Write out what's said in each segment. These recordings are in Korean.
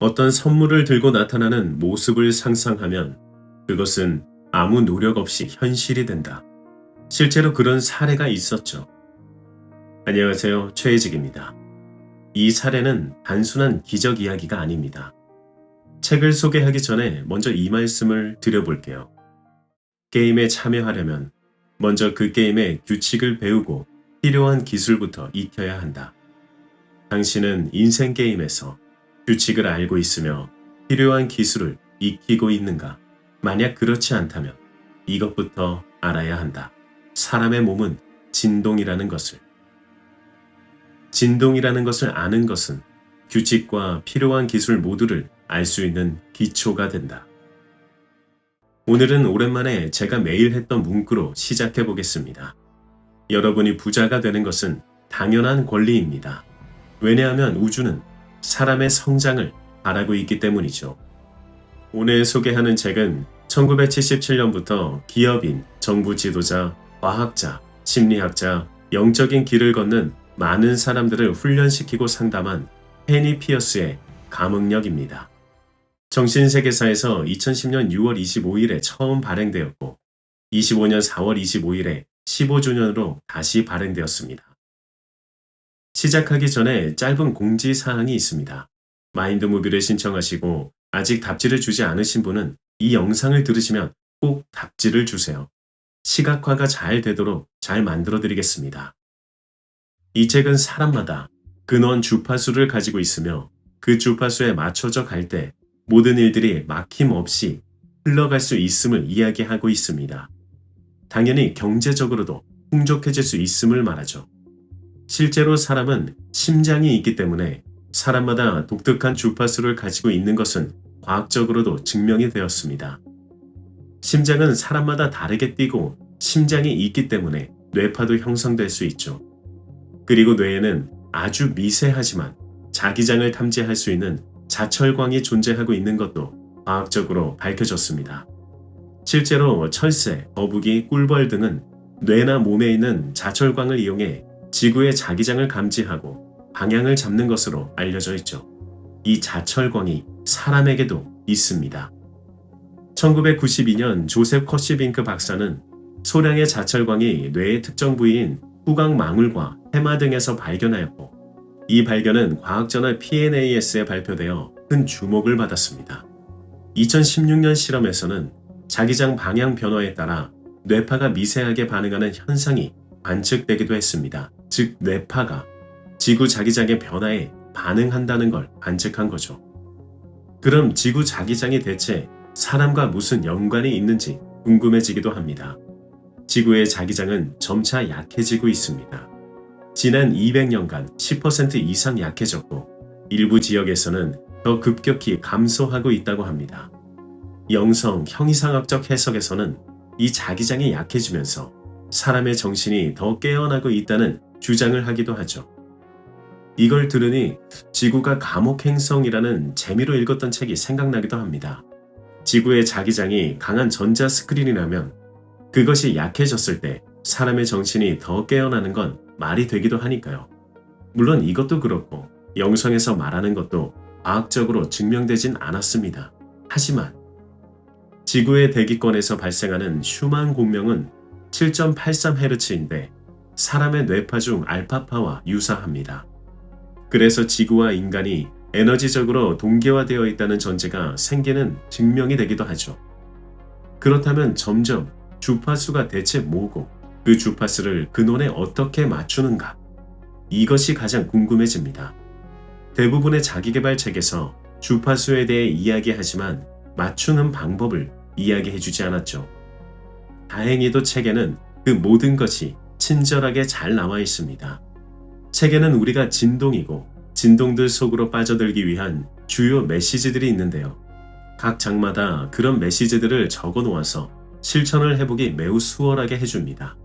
어떤 선물을 들고 나타나는 모습을 상상하면 그것은 아무 노력 없이 현실이 된다. 실제로 그런 사례가 있었죠. 안녕하세요. 최혜직입니다. 이 사례는 단순한 기적 이야기가 아닙니다. 책을 소개하기 전에 먼저 이 말씀을 드려볼게요. 게임에 참여하려면 먼저 그 게임의 규칙을 배우고 필요한 기술부터 익혀야 한다. 당신은 인생 게임에서 규칙을 알고 있으며 필요한 기술을 익히고 있는가? 만약 그렇지 않다면 이것부터 알아야 한다. 사람의 몸은 진동이라는 것을. 진동이라는 것을 아는 것은 규칙과 필요한 기술 모두를 알 수 있는 기초가 된다. 오늘은 오랜만에 제가 매일 했던 문구로 시작해 보겠습니다. 여러분이 부자가 되는 것은 당연한 권리입니다. 왜냐하면 우주는 사람의 성장을 바라고 있기 때문이죠. 오늘 소개하는 책은 1977년부터 기업인, 정부 지도자, 과학자, 심리학자, 영적인 길을 걷는 많은 사람들을 훈련시키고 상담한 페니 피어스의 감흥력입니다. 정신세계사에서 2010년 6월 25일에 처음 발행되었고 25년 4월 25일에 15주년으로 다시 발행되었습니다. 시작하기 전에 짧은 공지사항이 있습니다. 마인드무비를 신청하시고 아직 답지를 주지 않으신 분은 이 영상을 들으시면 꼭 답지를 주세요. 시각화가 잘 되도록 잘 만들어 드리겠습니다. 이 책은 사람마다 근원 주파수를 가지고 있으며 그 주파수에 맞춰져 갈 때 모든 일들이 막힘없이 흘러갈 수 있음을 이야기하고 있습니다. 당연히 경제적으로도 풍족해질 수 있음을 말하죠. 실제로 사람은 심장이 있기 때문에 사람마다 독특한 주파수를 가지고 있는 것은 과학적으로도 증명이 되었습니다. 심장은 사람마다 다르게 뛰고 심장이 있기 때문에 뇌파도 형성될 수 있죠. 그리고 뇌에는 아주 미세하지만 자기장을 탐지할 수 있는 자철광이 존재하고 있는 것도 과학적으로 밝혀졌습니다. 실제로 철새, 거북이, 꿀벌 등은 뇌나 몸에 있는 자철광을 이용해 지구의 자기장을 감지하고 방향을 잡는 것으로 알려져 있죠. 이 자철광이 사람에게도 있습니다. 1992년 조셉 커시빙크 박사는 소량의 자철광이 뇌의 특정 부위인 후각망울과 해마 등에서 발견하였고 이 발견은 과학저널 PNAS에 발표되어 큰 주목을 받았습니다. 2016년 실험에서는 자기장 방향 변화에 따라 뇌파가 미세하게 반응하는 현상이 관측되기도 했습니다. 즉 뇌파가 지구 자기장의 변화에 반응한다는 걸 관측한 거죠. 그럼 지구 자기장이 대체 사람과 무슨 연관이 있는지 궁금해지기도 합니다. 지구의 자기장은 점차 약해지고 있습니다. 지난 200년간 10% 이상 약해졌고 일부 지역에서는 더 급격히 감소하고 있다고 합니다. 영성, 형이상학적 해석에서는 이 자기장이 약해지면서 사람의 정신이 더 깨어나고 있다는 주장을 하기도 하죠. 이걸 들으니 지구가 감옥행성이라는 재미로 읽었던 책이 생각나기도 합니다. 지구의 자기장이 강한 전자 스크린이라면 그것이 약해졌을 때 사람의 정신이 더 깨어나는 건 말이 되기도 하니까요. 물론 이것도 그렇고 영성에서 말하는 것도 과학적으로 증명되진 않았습니다. 하지만 지구의 대기권에서 발생하는 슈만 공명은 7.83Hz인데 사람의 뇌파 중 알파파와 유사합니다. 그래서 지구와 인간이 에너지적으로 동기화되어 있다는 전제가 생기는 증명이 되기도 하죠. 그렇다면 점점 주파수가 대체 뭐고 그 주파수를 근원에 어떻게 맞추는가? 이것이 가장 궁금해집니다. 대부분의 자기계발 책에서 주파수에 대해 이야기하지만 맞추는 방법을 이야기해주지 않았죠. 다행히도 책에는 그 모든 것이 친절하게 잘 나와 있습니다. 책에는 우리가 진동이고 진동들 속으로 빠져들기 위한 주요 메시지들이 있는데요. 각 장마다 그런 메시지들을 적어 놓아서 실천을 해보기 매우 수월하게 해줍니다.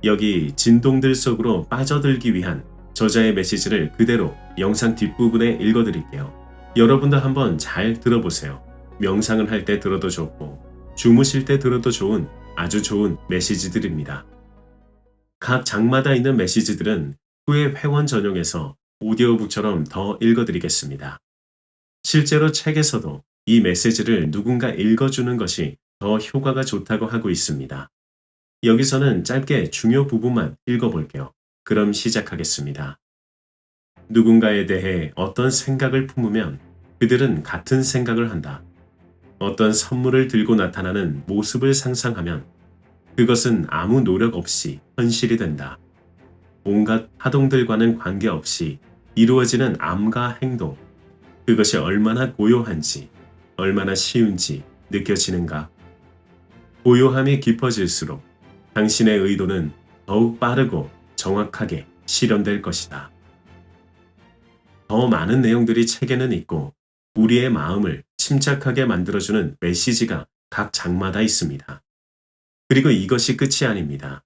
여기 진동들 속으로 빠져들기 위한 저자의 메시지를 그대로 영상 뒷부분에 읽어드릴게요. 여러분도 한번 잘 들어보세요. 명상을 할 때 들어도 좋고 주무실 때 들어도 좋은 아주 좋은 메시지들입니다. 각 장마다 있는 메시지들은 후에 회원 전용에서 오디오북처럼 더 읽어드리겠습니다. 실제로 책에서도 이 메시지를 누군가 읽어주는 것이 더 효과가 좋다고 하고 있습니다. 여기서는 짧게 중요 부분만 읽어볼게요. 그럼 시작하겠습니다. 누군가에 대해 어떤 생각을 품으면 그들은 같은 생각을 한다. 어떤 선물을 들고 나타나는 모습을 상상하면 그것은 아무 노력 없이 현실이 된다. 온갖 파동들과는 관계없이 이루어지는 암과 행동, 그것이 얼마나 고요한지, 얼마나 쉬운지 느껴지는가? 고요함이 깊어질수록 당신의 의도는 더욱 빠르고 정확하게 실현될 것이다. 더 많은 내용들이 책에는 있고 우리의 마음을 침착하게 만들어주는 메시지가 각 장마다 있습니다. 그리고 이것이 끝이 아닙니다.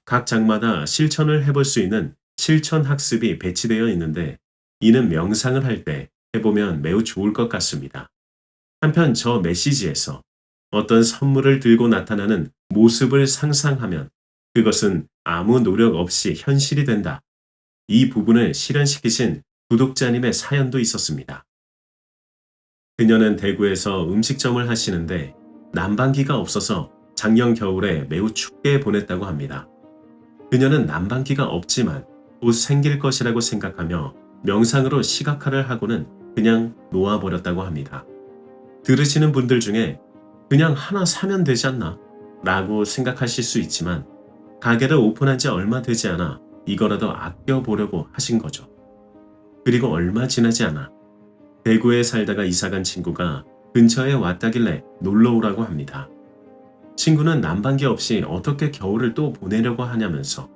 각 장마다 실천을 해볼 수 있는 실천 학습이 배치되어 있는데 이는 명상을 할 때 해보면 매우 좋을 것 같습니다. 한편 저 메시지에서 어떤 선물을 들고 나타나는 모습을 상상하면 그것은 아무 노력 없이 현실이 된다. 이 부분을 실현시키신 구독자님의 사연도 있었습니다. 그녀는 대구에서 음식점을 하시는데 난방기가 없어서 작년 겨울에 매우 춥게 보냈다고 합니다. 그녀는 난방기가 없지만 곧 생길 것이라고 생각하며 명상으로 시각화를 하고는 그냥 놓아버렸다고 합니다. 들으시는 분들 중에 그냥 하나 사면 되지 않나? 라고 생각하실 수 있지만 가게를 오픈한 지 얼마 되지 않아 이거라도 아껴보려고 하신 거죠. 그리고 얼마 지나지 않아 대구에 살다가 이사간 친구가 근처에 왔다길래 놀러 오라고 합니다. 친구는 난방기 없이 어떻게 겨울을 또 보내려고 하냐면서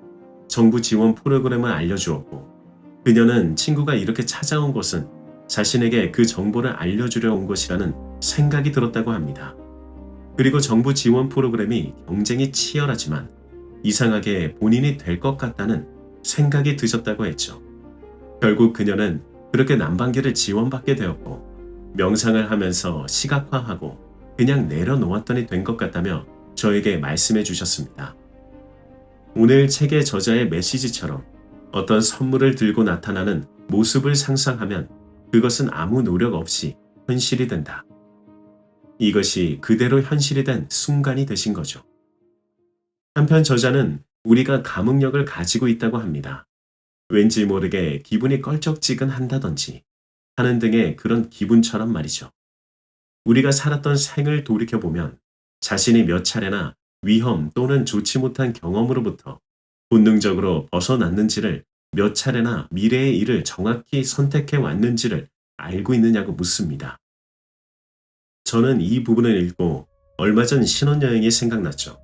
정부 지원 프로그램을 알려주었고 그녀는 친구가 이렇게 찾아온 것은 자신에게 그 정보를 알려주려 온 것이라는 생각이 들었다고 합니다. 그리고 정부 지원 프로그램이 경쟁이 치열하지만 이상하게 본인이 될 것 같다는 생각이 드셨다고 했죠. 결국 그녀는 그렇게 난방기를 지원받게 되었고 명상을 하면서 시각화하고 그냥 내려놓았더니 된 것 같다며 저에게 말씀해 주셨습니다. 오늘 책의 저자의 메시지처럼 어떤 선물을 들고 나타나는 모습을 상상하면 그것은 아무 노력 없이 현실이 된다. 이것이 그대로 현실이 된 순간이 되신 거죠. 한편 저자는 우리가 감흥력을 가지고 있다고 합니다. 왠지 모르게 기분이 껄쩍지근한다든지 하는 등의 그런 기분처럼 말이죠. 우리가 살았던 생을 돌이켜보면 자신이 몇 차례나 위험 또는 좋지 못한 경험으로부터 본능적으로 벗어났는지를 몇 차례나 미래의 일을 정확히 선택해 왔는지를 알고 있느냐고 묻습니다. 저는 이 부분을 읽고 얼마 전 신혼여행이 생각났죠.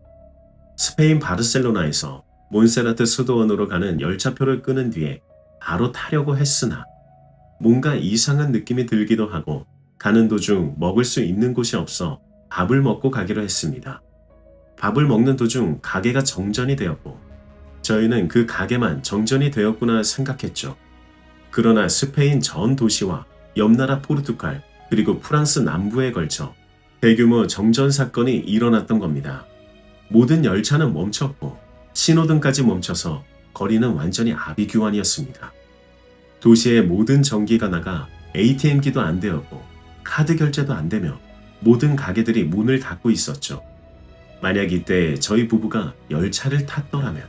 스페인 바르셀로나에서 몬세라트 수도원으로 가는 열차표를 끄는 뒤에 바로 타려고 했으나 뭔가 이상한 느낌이 들기도 하고 가는 도중 먹을 수 있는 곳이 없어 밥을 먹고 가기로 했습니다. 밥을 먹는 도중 가게가 정전이 되었고 저희는 그 가게만 정전이 되었구나 생각했죠. 그러나 스페인 전 도시와 옆나라 포르투갈 그리고 프랑스 남부에 걸쳐 대규모 정전 사건이 일어났던 겁니다. 모든 열차는 멈췄고 신호등까지 멈춰서 거리는 완전히 아비규환이었습니다. 도시의 모든 전기가 나가 ATM기도 안 되었고 카드 결제도 안 되며 모든 가게들이 문을 닫고 있었죠. 만약 이때 저희 부부가 열차를 탔더라면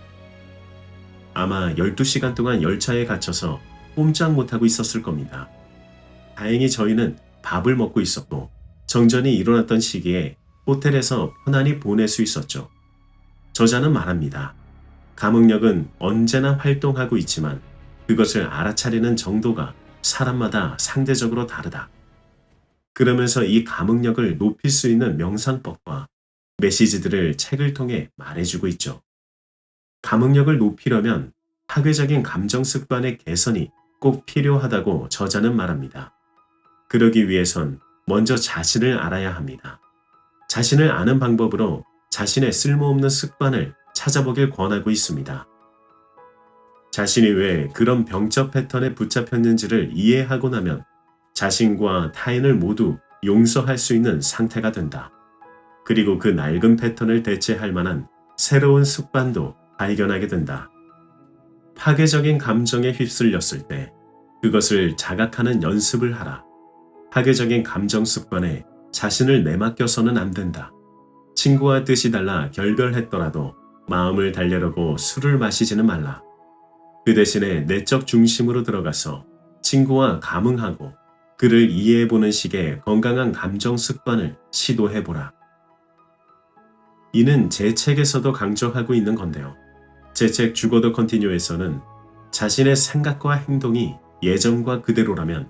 아마 12시간 동안 열차에 갇혀서 꼼짝 못하고 있었을 겁니다. 다행히 저희는 밥을 먹고 있었고 정전이 일어났던 시기에 호텔에서 편안히 보낼 수 있었죠. 저자는 말합니다. 감흥력은 언제나 활동하고 있지만 그것을 알아차리는 정도가 사람마다 상대적으로 다르다. 그러면서 이 감흥력을 높일 수 있는 명상법과 메시지들을 책을 통해 말해주고 있죠. 감흥력을 높이려면 파괴적인 감정 습관의 개선이 꼭 필요하다고 저자는 말합니다. 그러기 위해선 먼저 자신을 알아야 합니다. 자신을 아는 방법으로 자신의 쓸모없는 습관을 찾아보길 권하고 있습니다. 자신이 왜 그런 병적 패턴에 붙잡혔는지를 이해하고 나면 자신과 타인을 모두 용서할 수 있는 상태가 된다. 그리고 그 낡은 패턴을 대체할 만한 새로운 습관도 발견하게 된다. 파괴적인 감정에 휩쓸렸을 때 그것을 자각하는 연습을 하라. 파괴적인 감정 습관에 자신을 내맡겨서는 안 된다. 친구와 뜻이 달라 결별했더라도 마음을 달래려고 술을 마시지는 말라. 그 대신에 내적 중심으로 들어가서 친구와 감흥하고 그를 이해해보는 식의 건강한 감정 습관을 시도해보라. 이는 제 책에서도 강조하고 있는 건데요. 제 책 죽어 더 컨티뉴에서는 자신의 생각과 행동이 예전과 그대로라면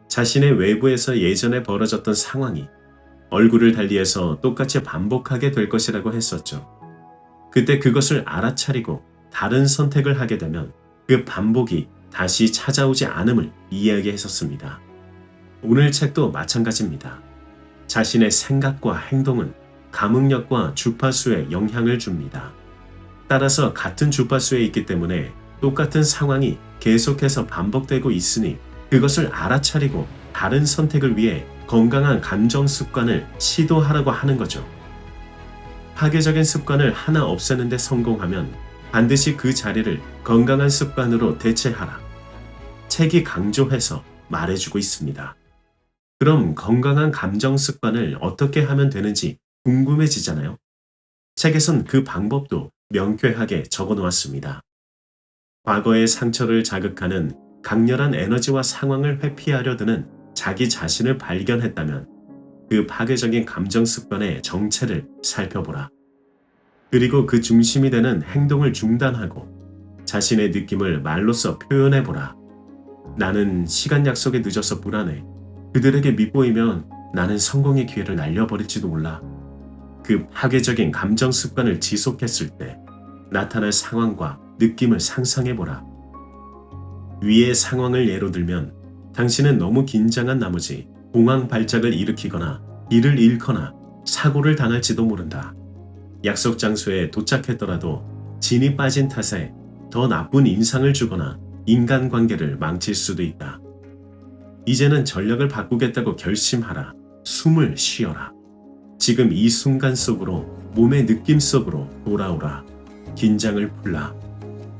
자신의 외부에서 예전에 벌어졌던 상황이 얼굴을 달리해서 똑같이 반복하게 될 것이라고 했었죠. 그때 그것을 알아차리고 다른 선택을 하게 되면 그 반복이 다시 찾아오지 않음을 이야기했었습니다. 오늘 책도 마찬가지입니다. 자신의 생각과 행동은 감흥력과 주파수에 영향을 줍니다. 따라서 같은 주파수에 있기 때문에 똑같은 상황이 계속해서 반복되고 있으니 그것을 알아차리고 다른 선택을 위해 건강한 감정 습관을 시도하라고 하는 거죠. 파괴적인 습관을 하나 없애는 데 성공하면 반드시 그 자리를 건강한 습관으로 대체하라. 책이 강조해서 말해주고 있습니다. 그럼 건강한 감정 습관을 어떻게 하면 되는지 궁금해지잖아요. 책에선 그 방법도 명쾌하게 적어 놓았습니다. 과거의 상처를 자극하는 강렬한 에너지와 상황을 회피하려 드는 자기 자신을 발견했다면 그 파괴적인 감정 습관의 정체를 살펴보라. 그리고 그 중심이 되는 행동을 중단하고 자신의 느낌을 말로써 표현해보라. 나는 시간 약속에 늦어서 불안해. 그들에게 밉보이면 나는 성공의 기회를 날려버릴지도 몰라. 그 파괴적인 감정 습관을 지속했을 때 나타날 상황과 느낌을 상상해보라. 위의 상황을 예로 들면 당신은 너무 긴장한 나머지 공황 발작을 일으키거나 길을 잃거나 사고를 당할지도 모른다. 약속 장소에 도착했더라도 진이 빠진 탓에 더 나쁜 인상을 주거나 인간관계를 망칠 수도 있다. 이제는 전략을 바꾸겠다고 결심하라. 숨을 쉬어라. 지금 이 순간 속으로 몸의 느낌 속으로 돌아오라. 긴장을 풀라.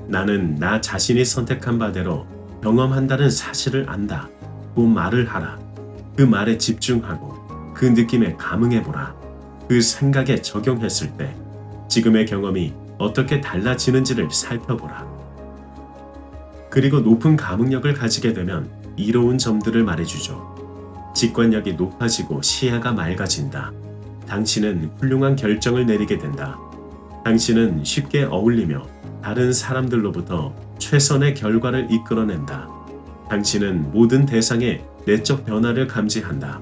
나는 나 자신이 선택한 바대로 경험한다는 사실을 안다. 고 말을 하라. 그 말에 집중하고 그 느낌에 감흥해보라. 그 생각에 적용했을 때 지금의 경험이 어떻게 달라지는지를 살펴보라. 그리고 높은 감흥력을 가지게 되면 이로운 점들을 말해주죠. 직관력이 높아지고 시야가 맑아진다. 당신은 훌륭한 결정을 내리게 된다. 당신은 쉽게 어울리며 다른 사람들로부터 최선의 결과를 이끌어낸다. 당신은 모든 대상의 내적 변화를 감지한다.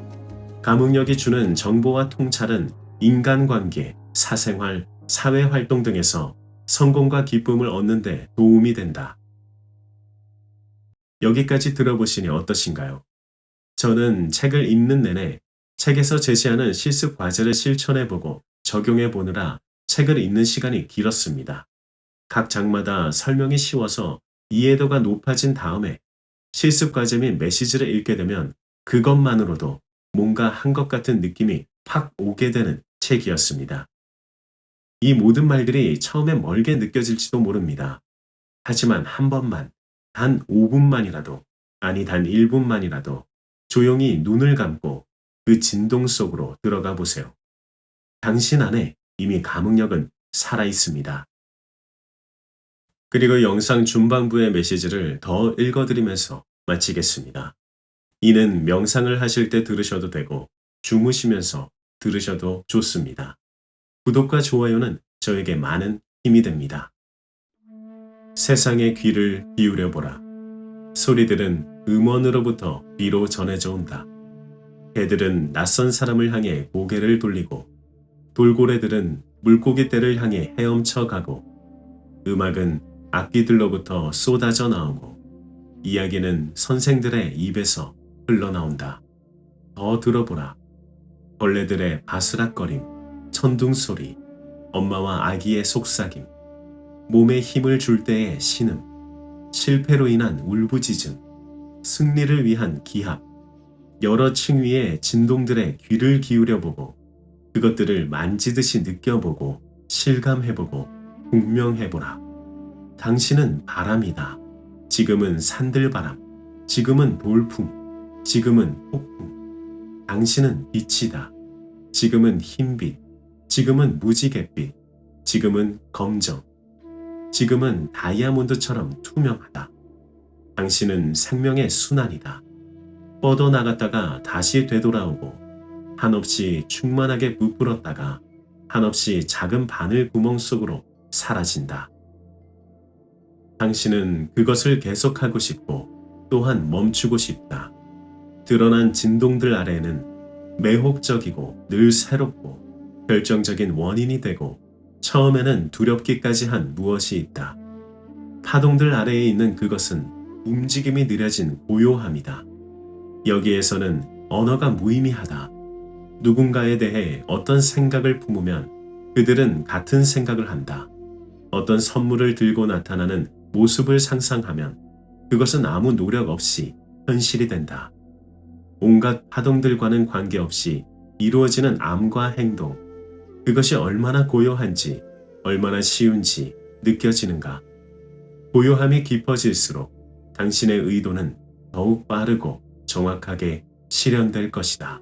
감흥력이 주는 정보와 통찰은 인간관계, 사생활, 사회활동 등에서 성공과 기쁨을 얻는 데 도움이 된다. 여기까지 들어보시니 어떠신가요? 저는 책을 읽는 내내 책에서 제시하는 실습 과제를 실천해보고 적용해보느라 책을 읽는 시간이 길었습니다. 각 장마다 설명이 쉬워서 이해도가 높아진 다음에 실습 과제 및 메시지를 읽게 되면 그것만으로도 뭔가 한 것 같은 느낌이 팍 오게 되는 책이었습니다. 이 모든 말들이 처음에 멀게 느껴질지도 모릅니다. 하지만 한 번만, 단 5분만이라도, 아니 단 1분만이라도 조용히 눈을 감고 그 진동 속으로 들어가 보세요. 당신 안에 이미 감흥력은 살아 있습니다. 그리고 영상 중반부의 메시지를 더 읽어드리면서 마치겠습니다. 이는 명상을 하실 때 들으셔도 되고 주무시면서 들으셔도 좋습니다. 구독과 좋아요는 저에게 많은 힘이 됩니다. 세상의 귀를 기울여보라. 소리들은 음원으로부터 비로 전해져 온다. 개들은 낯선 사람을 향해 고개를 돌리고 돌고래들은 물고기 떼를 향해 헤엄쳐 가고 음악은 악기들로부터 쏟아져 나오고 이야기는 선생들의 입에서 흘러나온다. 더 들어보라. 벌레들의 바스락거림, 천둥소리, 엄마와 아기의 속삭임, 몸에 힘을 줄 때의 신음, 실패로 인한 울부짖음, 승리를 위한 기합, 여러 층위의 진동들의 귀를 기울여보고 그것들을 만지듯이 느껴보고 실감해보고 공명해보라. 당신은 바람이다. 지금은 산들바람, 지금은 돌풍, 지금은 폭풍. 당신은 빛이다. 지금은 흰빛, 지금은 무지갯빛, 지금은 검정, 지금은 다이아몬드처럼 투명하다. 당신은 생명의 순환이다. 뻗어나갔다가 다시 되돌아오고 한없이 충만하게 부풀었다가 한없이 작은 바늘 구멍 속으로 사라진다. 당신은 그것을 계속하고 싶고 또한 멈추고 싶다. 드러난 진동들 아래에는 매혹적이고 늘 새롭고 결정적인 원인이 되고 처음에는 두렵기까지 한 무엇이 있다. 파동들 아래에 있는 그것은 움직임이 느려진 고요함이다. 여기에서는 언어가 무의미하다. 누군가에 대해 어떤 생각을 품으면 그들은 같은 생각을 한다. 어떤 선물을 들고 나타나는 모습을 상상하면 그것은 아무 노력 없이 현실이 된다. 온갖 파동들과는 관계없이 이루어지는 암과 행동, 그것이 얼마나 고요한지, 얼마나 쉬운지 느껴지는가. 고요함이 깊어질수록 당신의 의도는 더욱 빠르고 정확하게 실현될 것이다.